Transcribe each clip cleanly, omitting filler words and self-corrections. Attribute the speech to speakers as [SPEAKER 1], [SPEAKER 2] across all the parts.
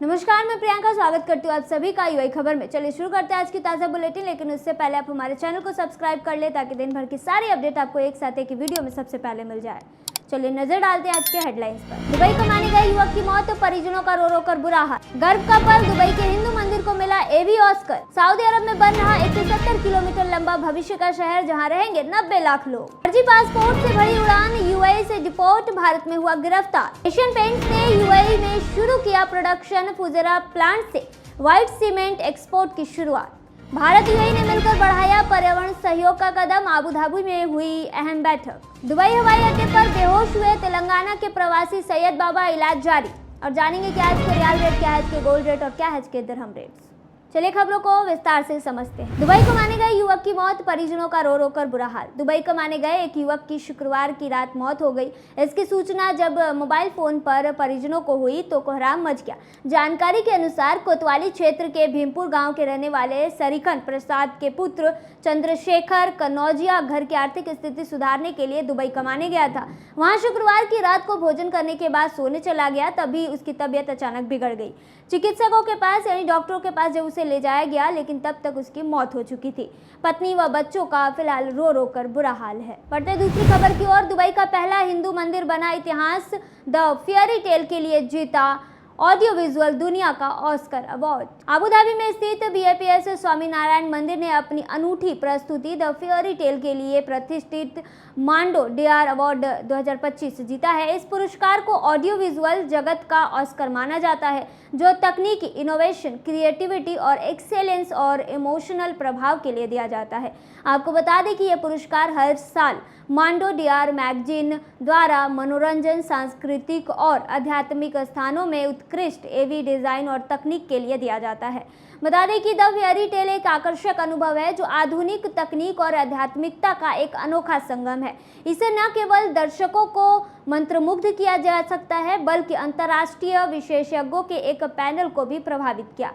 [SPEAKER 1] नमस्कार, मैं प्रियंका स्वागत करती हूँ आप सभी का यूआई खबर में। चलिए शुरू करते हैं आज की ताज़ा बुलेटिन, लेकिन उससे पहले आप हमारे चैनल को सब्सक्राइब कर ले ताकि दिन भर की सारी अपडेट आपको एक साथ एक वीडियो में सबसे पहले मिल जाए। चलिए नजर डालते हैं आज के हेडलाइंस पर। दुबई कमाने गए युवक की मौत, परिजनों का रो रो कर बुरा हाल। गर्व का पल, दुबई के हिंदू मंदिर को मिला एवी ऑस्कर। सऊदी अरब में बन रहा 170 किलोमीटर लंबा भविष्य का शहर, जहां रहेंगे 90 लाख लोग। फर्जी पासपोर्ट से भरी उड़ान, यूएई से डिपोर्ट, भारत में हुआ गिरफ्तार। एशियन पेंट्स ने यूएई में शुरू किया प्रोडक्शन, फुजेरा प्लांट से व्हाइट सीमेंट एक्सपोर्ट की शुरुआत। भारत यूएई ने मिलकर बढ़ाया पर्यावरण सहयोग का कदम, आबू धाबी में हुई अहम बैठक। दुबई हवाई अड्डे पर बेहोश हुए तेलंगाना के प्रवासी सैयद बाबा, इलाज जारी। और जानेंगे क्या है इसके रियल रेट, क्या है इसके गोल्ड रेट और क्या है इसके दिरहम रेट्स। चलिए खबरों को विस्तार से समझते हैं। दुबई कमाने गए युवक की मौत, परिजनों का रो रो कर बुरा हाल। दुबई कमाने गए एक युवक की शुक्रवार की रात मौत हो गई। इसकी सूचना जब मोबाइल फोन पर परिजनों को हुई तो कोहराम मच गया। जानकारी के अनुसार कोतवाली क्षेत्र के भीमपुर गांव के रहने वाले सरीखन प्रसाद के पुत्र चंद्रशेखर कनौजिया घर की आर्थिक स्थिति सुधारने के लिए दुबई कमाने गया था। वहां शुक्रवार की रात को भोजन करने के बाद सोने चला गया, तभी उसकी तबीयत अचानक बिगड़ गई। चिकित्सकों के पास यानी डॉक्टरों के पास जब उसे ले जाया गया, लेकिन तब तक उसकी मौत हो चुकी थी। पत्नी व बच्चों का फिलहाल रो रो कर बुरा हाल है। बढ़ते दूसरी खबर की ओर। दुबई का पहला हिंदू मंदिर बना इतिहास, द फेयरी टेल के लिए जीता ऑडियो विजुअल दुनिया का ऑस्कर अवार्ड। आबू धाबी में स्थित बीएपीएस स्वामीनारायण मंदिर ने अपनी अनूठी प्रस्तुति द फेयरी टेल के लिए प्रतिष्ठित मांडो डीआर अवार्ड 2025 जीता है। इस पुरस्कार को ऑडियो विजुअल जगत का ऑस्कर माना जाता है, जो तकनीकी इनोवेशन, क्रिएटिविटी और एक्सेलेंस और इमोशनल प्रभाव के लिए दिया जाता है। आपको बता दें कि यह पुरस्कार हर साल मांडो डीआर मैगजीन द्वारा मनोरंजन, सांस्कृतिक और आध्यात्मिक स्थानों में उत्कृष्ट एवी डिजाइन और तकनीक के लिए दिया जाता है। बता दें कि द फेयरी टेल एक आकर्षक अनुभव है जो आधुनिक तकनीक और आध्यात्मिकता का एक अनोखा संगम है। इसे न केवल दर्शकों को मंत्रमुग्ध किया जा सकता है, बल्कि अंतर्राष्ट्रीय विशेषज्ञों के एक पैनल को भी प्रभावित किया,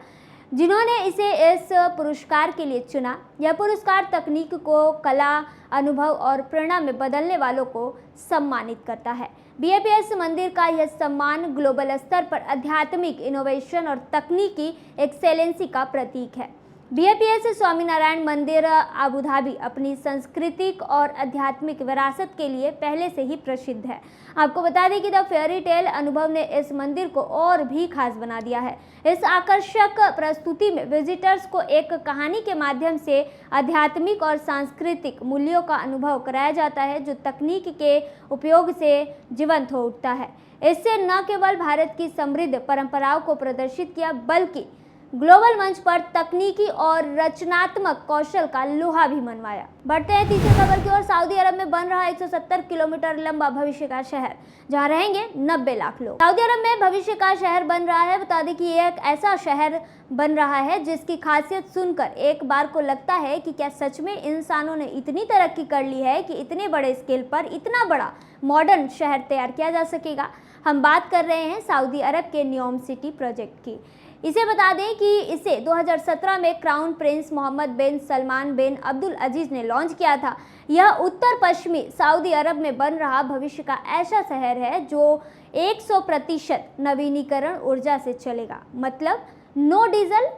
[SPEAKER 1] जिन्होंने इसे इस पुरस्कार के लिए चुना। यह पुरस्कार तकनीक को कला, अनुभव और प्रेरणा में बदलने वालों को सम्मानित करता है। बीएपीएस मंदिर का यह सम्मान ग्लोबल स्तर पर आध्यात्मिक इनोवेशन और तकनीकी एक्सेलेंसी का प्रतीक है। बीएपीएस स्वामीनारायण मंदिर आबू धाबी अपनी सांस्कृतिक और आध्यात्मिक विरासत के लिए पहले से ही प्रसिद्ध है। आपको बता दें कि द फेयरी टेल अनुभव ने इस मंदिर को और भी खास बना दिया है। इस आकर्षक प्रस्तुति में विजिटर्स को एक कहानी के माध्यम से आध्यात्मिक और सांस्कृतिक मूल्यों का अनुभव कराया जाता है, जो तकनीक के उपयोग से जीवंत हो उठता है। इससे न केवल भारत की समृद्ध परंपराओं को प्रदर्शित किया, बल्कि ग्लोबल मंच पर तकनीकी और रचनात्मक कौशल का लोहा भी मनवाया। बढ़ते हैं तीसरी खबर की ओर। सऊदी अरब में बन रहा 170 किलोमीटर लंबा भविष्य का शहर, जहां रहेंगे 90 लाख लोग। सऊदी अरब में भविष्य का शहर बन रहा है। बता दें कि यह एक ऐसा शहर बन रहा है जिसकी खासियत सुनकर एक बार को लगता है कि क्या सच में इंसानों ने इतनी तरक्की कर ली है कि इतने बड़े स्केल पर इतना बड़ा मॉडर्न शहर तैयार किया जा सकेगा। हम बात कर रहे हैं सऊदी अरब के नियोम सिटी प्रोजेक्ट की। इसे बता दें कि इसे 2017 में क्राउन प्रिंस मोहम्मद बिन सलमान बिन अब्दुल अजीज ने लॉन्च किया था। यह उत्तर पश्चिमी सऊदी अरब में बन रहा भविष्य का ऐसा शहर है जो 100% नवीनीकरण ऊर्जा से चलेगा, मतलब नो डीजल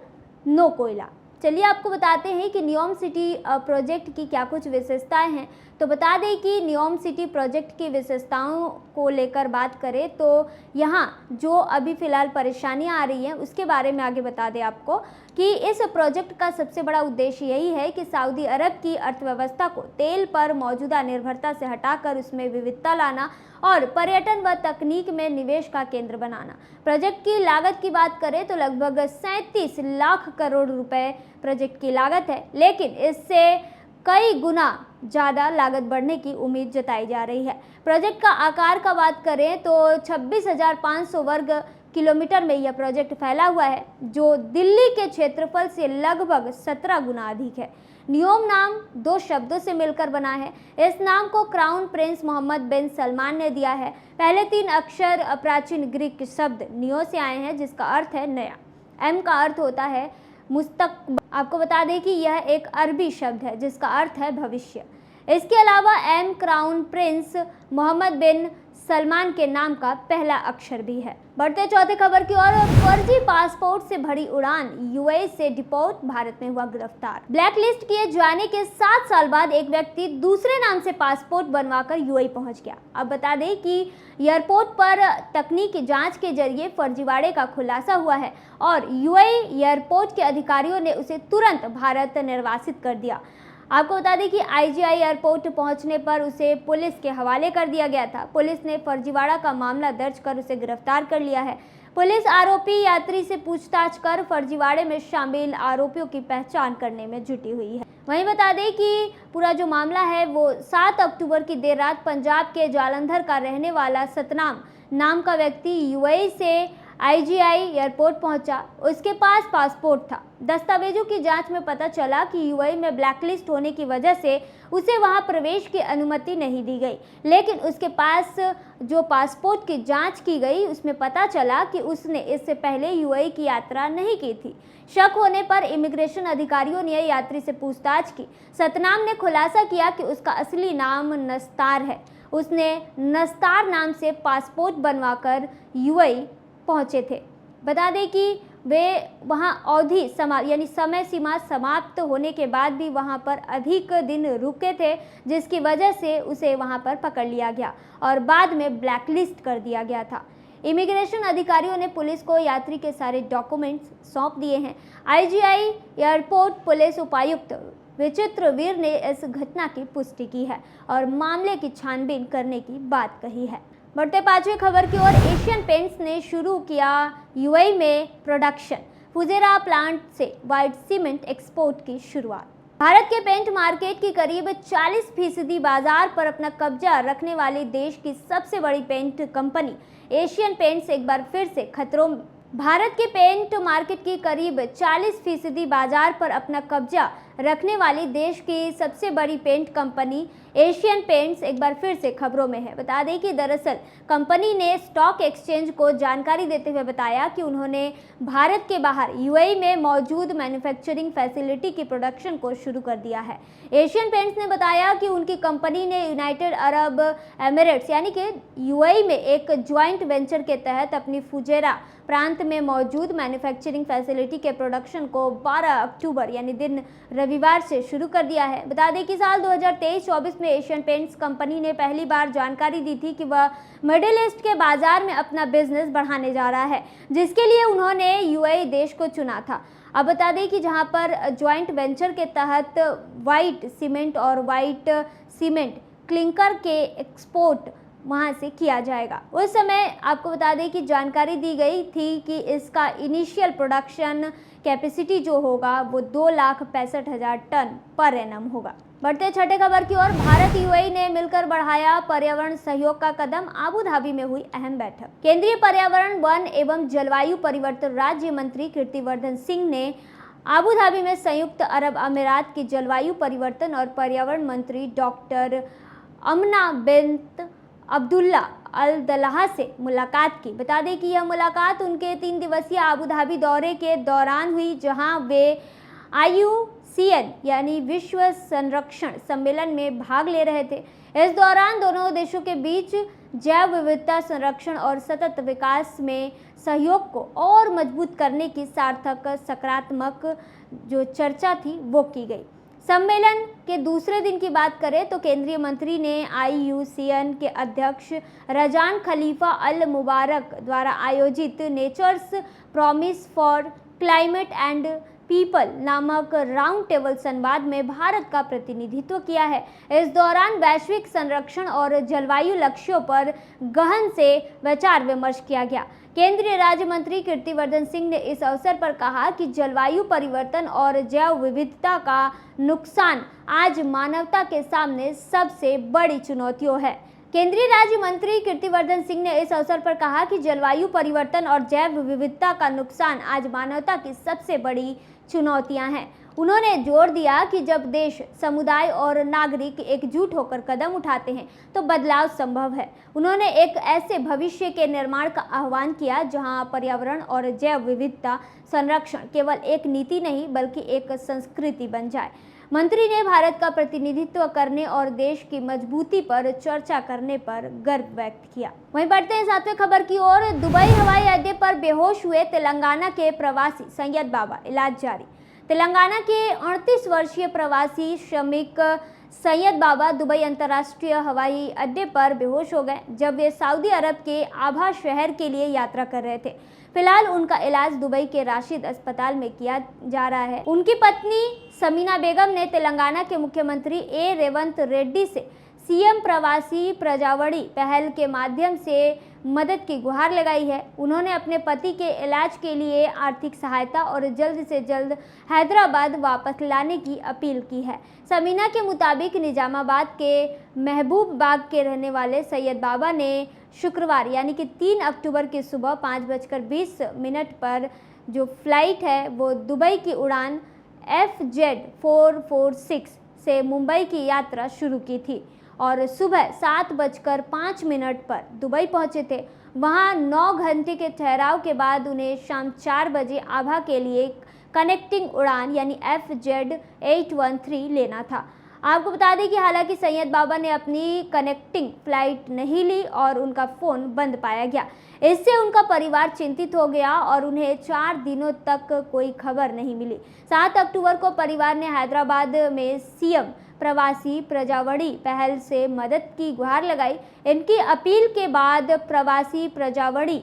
[SPEAKER 1] नो कोयला। चलिए आपको बताते हैं कि नियोम सिटी प्रोजेक्ट की क्या कुछ विशेषताएं हैं। तो बता दें कि नियोम सिटी प्रोजेक्ट की विशेषताओं को लेकर बात करें तो यहाँ जो अभी फ़िलहाल परेशानियाँ आ रही हैं उसके बारे में आगे बता दें आपको कि इस प्रोजेक्ट का सबसे बड़ा उद्देश्य यही है कि सऊदी अरब की अर्थव्यवस्था को तेल पर मौजूदा निर्भरता से हटाकर उसमें विविधता लाना और पर्यटन व तकनीक में निवेश का केंद्र बनाना। प्रोजेक्ट की लागत की बात करें तो लगभग 37 लाख करोड़ रुपए प्रोजेक्ट की लागत है, लेकिन इससे कई गुना ज़्यादा लागत बढ़ने की उम्मीद जताई जा रही है। प्रोजेक्ट का आकार का बात करें तो 26,500 वर्ग किलोमीटर में यह प्रोजेक्ट फैला हुआ है, जो दिल्ली के क्षेत्रफल से लगभग 17 गुना अधिक है। नियोम नाम 2 शब्दों से मिलकर बना है। इस नाम को क्राउन प्रिंस मोहम्मद बिन सलमान ने दिया है। पहले 3 अक्षर प्राचीन ग्रीक शब्द नियो से आए हैं, जिसका अर्थ है नया। एम का अर्थ होता है मुस्तकबिल। आपको बता दें कि यह एक अरबी शब्द है जिसका अर्थ है भविष्य। इसके अलावा एम क्राउन प्रिंस मोहम्मद बिन सलमान के नाम का पहला अक्षर भी है। बढ़ते चौथे खबर की ओर, फर्जी पासपोर्ट से भरी उड़ान, यूएई से डिपोर्ट, भारत में हुआ गिरफ्तार। ब्लैक लिस्ट किए जाने के 7 साल बाद एक व्यक्ति दूसरे नाम से पासपोर्ट बनवाकर यूएई पहुंच गया। अब बता दें कि एयरपोर्ट पर तकनीकी जांच के जरिए फर्जीवाड़े का खुलासा हुआ है और यूएई एयरपोर्ट के अधिकारियों ने उसे तुरंत भारत निर्वासित कर दिया। आपको बता दें कि आईजीआई एयरपोर्ट पहुंचने पर उसे पुलिस के हवाले कर दिया गया था। पुलिस ने फर्जीवाड़ा का मामला दर्ज कर उसे गिरफ्तार कर लिया है। पुलिस आरोपी यात्री से पूछताछ कर फर्जीवाड़े में शामिल आरोपियों की पहचान करने में जुटी हुई है। वहीं बता दें कि पूरा जो मामला है वो 7 अक्टूबर की देर रात पंजाब के जालंधर का रहने वाला सतनाम नाम का व्यक्ति यूएई से आईजीआई एयरपोर्ट पहुंचा। उसके पास पासपोर्ट था। दस्तावेजों की जांच में पता चला कि यूएई में ब्लैकलिस्ट होने की वजह से उसे वहां प्रवेश की अनुमति नहीं दी गई, लेकिन उसके पास जो पासपोर्ट की जांच की गई उसमें पता चला कि उसने इससे पहले यूएई की यात्रा नहीं की थी। शक होने पर इमिग्रेशन अधिकारियों ने यात्री से पूछताछ की। सतनाम ने खुलासा किया कि उसका असली नाम नस्तार है। उसने नस्तार नाम से पासपोर्ट बनवाकर यूएई पहुंचे थे। बता दें कि वे वहां अवधि यानी समय सीमा समाप्त होने के बाद भी वहां पर अधिक दिन रुके थे, जिसकी वजह से उसे वहां पर पकड़ लिया गया और बाद में ब्लैकलिस्ट कर दिया गया था। इमिग्रेशन अधिकारियों ने पुलिस को यात्री के सारे डॉक्यूमेंट्स सौंप दिए हैं। आईजीआई एयरपोर्ट पुलिस उपायुक्त विचित्र वीर ने इस घटना की पुष्टि की है और मामले की छानबीन करने की बात कही है। बढ़ते 5वें खबर की ओर, एशियन पेंट्स ने शुरू किया यूएई में प्रोडक्शन, फुजेरा प्लांट से व्हाइट सीमेंट एक्सपोर्ट की शुरुआत। भारत के पेंट मार्केट की करीब 40% बाजार पर अपना कब्जा रखने वाली देश की सबसे बड़ी पेंट कंपनी एशियन पेंट्स एक बार फिर से खतरों में। भारत के पेंट मार्केट की करीब 40% बाजार पर अपना कब्जा रखने वाली देश की सबसे बड़ी पेंट कंपनी एशियन पेंट्स एक बार फिर से खबरों में है। बता दें कि दरअसल कंपनी ने स्टॉक एक्सचेंज को जानकारी देते हुए बताया कि उन्होंने भारत के बाहर यूएई में मौजूद मैन्युफैक्चरिंग फैसिलिटी की प्रोडक्शन को शुरू कर दिया है। एशियन पेंट्स ने बताया कि उनकी कंपनी ने यूनाइटेड अरब एमिरेट्स यानी कि यूएई में एक ज्वाइंट वेंचर के तहत अपनी फुजेरा प्रांत में मौजूद मैन्युफैक्चरिंग फैसिलिटी के प्रोडक्शन को 12 अक्टूबर यानी दिन रविवार से शुरू कर दिया है। बता दें कि साल 2023-24 में एशियन पेंट्स कंपनी ने पहली बार जानकारी दी थी कि वह मिडिल ईस्ट के बाजार में अपना बिजनेस बढ़ाने जा रहा है, जिसके लिए उन्होंने यूएई देश को चुना था। अब बता दें कि जहां पर ज्वाइंट वेंचर के तहत व्हाइट सीमेंट और व्हाइट सीमेंट क्लिंकर के एक्सपोर्ट वहाँ से किया जाएगा। उस समय आपको बता दें कि जानकारी दी गई थी कि इसका इनिशियल प्रोडक्शन कैपेसिटी जो होगा वो 2,65,000 टन पर एनम होगा। बढ़ते 6ठे खबर की ओर, भारत यूएई ने मिलकर बढ़ाया पर्यावरण सहयोग का कदम, आबू धाबी में हुई अहम बैठक। केंद्रीय पर्यावरण, वन एवं जलवायु परिवर्तन राज्य मंत्री कीर्तिवर्धन सिंह ने आबू धाबी में संयुक्त अरब अमीरात की जलवायु परिवर्तन और पर्यावरण मंत्री डॉक्टर अमना बिन्त अब्दुल्ला अल दलाह से मुलाकात की। बता दें कि यह मुलाकात उनके 3 दिवसीय आबू धाबी दौरे के दौरान हुई, जहां वे IUCN यानी विश्व संरक्षण सम्मेलन में भाग ले रहे थे। इस दौरान दोनों देशों के बीच जैव विविधता संरक्षण और सतत विकास में सहयोग को और मजबूत करने की सार्थक सकारात्मक जो चर्चा थी वो की गई। सम्मेलन के दूसरे दिन की बात करें तो केंद्रीय मंत्री ने IUCN के अध्यक्ष रजान खलीफा अल मुबारक द्वारा आयोजित nature's promise for climate and people नामक राउंड टेबल संवाद में भारत का प्रतिनिधित्व किया है। इस दौरान वैश्विक संरक्षण और जलवायु लक्ष्यों पर गहन से विचार विमर्श किया गया। केंद्रीय राज्य मंत्री कीर्तिवर्धन सिंह ने इस अवसर पर कहा कि जलवायु परिवर्तन और जैव विविधता का नुकसान आज मानवता के सामने सबसे बड़ी चुनौतियों है। केंद्रीय राज्य मंत्री कीर्तिवर्धन सिंह ने इस अवसर पर कहा कि जलवायु परिवर्तन और जैव विविधता का नुकसान आज मानवता की सबसे बड़ी चुनौतियां हैं। उन्होंने जोर दिया कि जब देश, समुदाय और नागरिक एकजुट होकर कदम उठाते हैं तो बदलाव संभव है। उन्होंने एक ऐसे भविष्य के निर्माण का आह्वान किया जहां पर्यावरण और जैव विविधता संरक्षण केवल एक नीति नहीं बल्कि एक संस्कृति बन जाए। मंत्री ने भारत का प्रतिनिधित्व करने और देश की मजबूती पर चर्चा करने पर गर्व व्यक्त किया। वहीं बढ़ते हैं 7वें खबर की ओर। दुबई हवाई अड्डे पर बेहोश हुए तेलंगाना के प्रवासी सैयद बाबा, इलाज जारी। तेलंगाना के 38 वर्षीय प्रवासी श्रमिक सैयद बाबा दुबई अंतर्राष्ट्रीय हवाई अड्डे पर बेहोश हो गए जब वे सऊदी अरब के आभा शहर के लिए यात्रा कर रहे थे। फिलहाल उनका इलाज दुबई के राशिद अस्पताल में किया जा रहा है। उनकी पत्नी समीना बेगम ने तेलंगाना के मुख्यमंत्री ए रेवंत रेड्डी से सीएम प्रवासी प्रजावड़ी पहल के माध्यम से मदद की गुहार लगाई है। उन्होंने अपने पति के इलाज के लिए आर्थिक सहायता और जल्द से जल्द हैदराबाद वापस लाने की अपील की है। समीना के मुताबिक निजामाबाद के महबूब बाग के रहने वाले सैयद बाबा ने शुक्रवार यानी कि 3 अक्टूबर की सुबह 5:20 पर जो फ्लाइट है वो दुबई की उड़ान FZ446 से मुंबई की यात्रा शुरू की थी और सुबह 7:05 पर दुबई पहुंचे थे। वहां 9 घंटे के ठहराव के बाद उन्हें शाम 4 बजे आभा के लिए कनेक्टिंग उड़ान यानी FZ813 लेना था। आपको बता दें कि हालांकि सैयद बाबा ने अपनी कनेक्टिंग फ्लाइट नहीं ली और उनका फ़ोन बंद पाया गया। इससे उनका परिवार चिंतित हो गया और उन्हें 4 दिनों तक कोई खबर नहीं मिली। 7 अक्टूबर को परिवार ने हैदराबाद में सीएम प्रवासी प्रजावड़ी पहल से मदद की गुहार लगाई। इनकी अपील के बाद प्रवासी प्रजावड़ी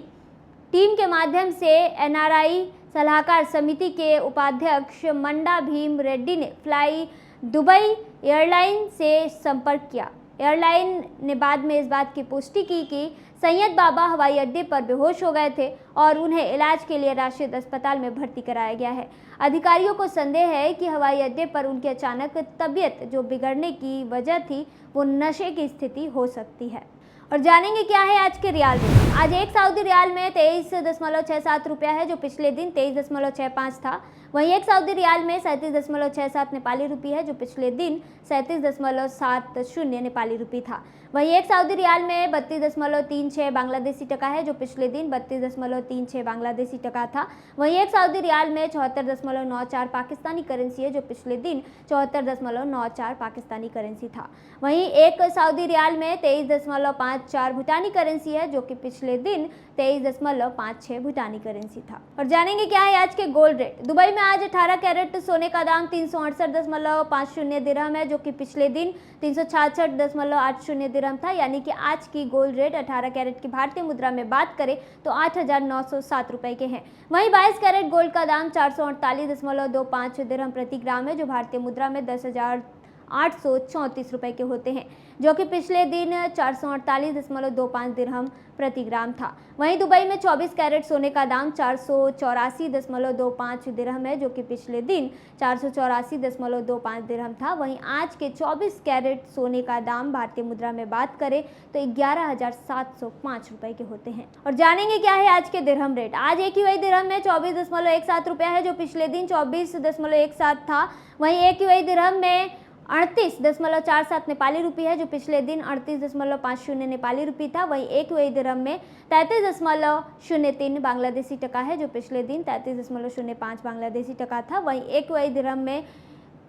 [SPEAKER 1] टीम के माध्यम से NRI सलाहकार समिति के उपाध्यक्ष मंडा भीम रेड्डी ने फ्लाई दुबई एयरलाइन से संपर्क किया। एयरलाइन ने बाद में इस बात की पुष्टि की कि सैयद बाबा हवाई अड्डे पर बेहोश हो गए थे और उन्हें इलाज के लिए राशिद अस्पताल में भर्ती कराया गया है। अधिकारियों को संदेह है कि हवाई अड्डे पर उनकी अचानक तबीयत जो बिगड़ने की वजह थी वो नशे की स्थिति हो सकती है। और जानेंगे क्या है आज के रियाल रेट। आज एक सऊदी रियाल में 23.67 रुपया है जो पिछले दिन 23.65 था। वहीं एक सऊदी रियाल में 37.67 नेपाली रुपये है जो पिछले दिन 37.70 नेपाली रुपये था। वहीं एक सऊदी रियाल में 32.36 बांग्लादेशी टका है जो पिछले दिन 32.36 बांग्लादेशी टका था। वहीं एक सऊदी रियाल में 74.94 पाकिस्तानी करेंसी है जो पिछले दिन 74.94 पाकिस्तानी करेंसी था। वहीं एक सऊदी रियाल में 23.54 भूटानी करेंसी है जो कि पिछले दिन 23.56 भूटानी करेंसी था। और जानेंगे क्या है आज के गोल्ड रेट। दुबई में आज 18 कैरेट सोने का दाम 368.50 दिरहम है जो कि पिछले दिन 366.80 दिरहम था। यानी कि आज की गोल्ड रेट 18 कैरेट की भारतीय मुद्रा में बात करें तो 8,907 रुपए के हैं। वहीं 22 कैरेट गोल्ड का दाम 448.25 दिरहम प्रति ग्राम है जो भारतीय मुद्रा में 10,834 रुपए के होते हैं जो कि पिछले दिन 448.25 दिरहम प्रति ग्राम था। वहीं दुबई में 24 कैरेट सोने का दाम 484.25 दिरहम है जो कि पिछले दिन 484.25 दिरहम था। वहीं आज के 24 कैरेट सोने का दाम भारतीय मुद्रा में बात करें तो 11,705 रुपए के होते हैं। और जानेंगे क्या है आज के दिरहम रेट। आज एक ही वही दिरहम में 24.17 रुपया है जो पिछले दिन 24.17 था। वहीं एक ही वही दिरहम में 38.47 नेपाली रुपये है जो पिछले दिन 38.50 नेपाली रुपये था। वहीं एक वही दिरहम में 33.03 बांग्लादेशी टका है जो पिछले दिन 33.05 बांग्लादेशी टका था। वहीं एक वही दिरहम में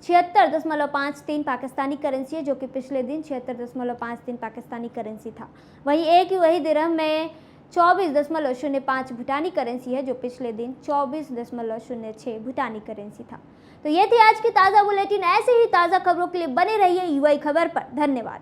[SPEAKER 1] 76.53 पाकिस्तानी करेंसी है जो कि पिछले दिन 76.53 पाकिस्तानी करेंसी था। वहीं एक वही दिरहम में 24.05 भूटानी करेंसी है जो पिछले दिन 24.06 भूटानी करेंसी था। तो ये थी आज की ताज़ा बुलेटिन। ऐसे ही ताज़ा खबरों के लिए बने रहिए UI खबर पर। धन्यवाद।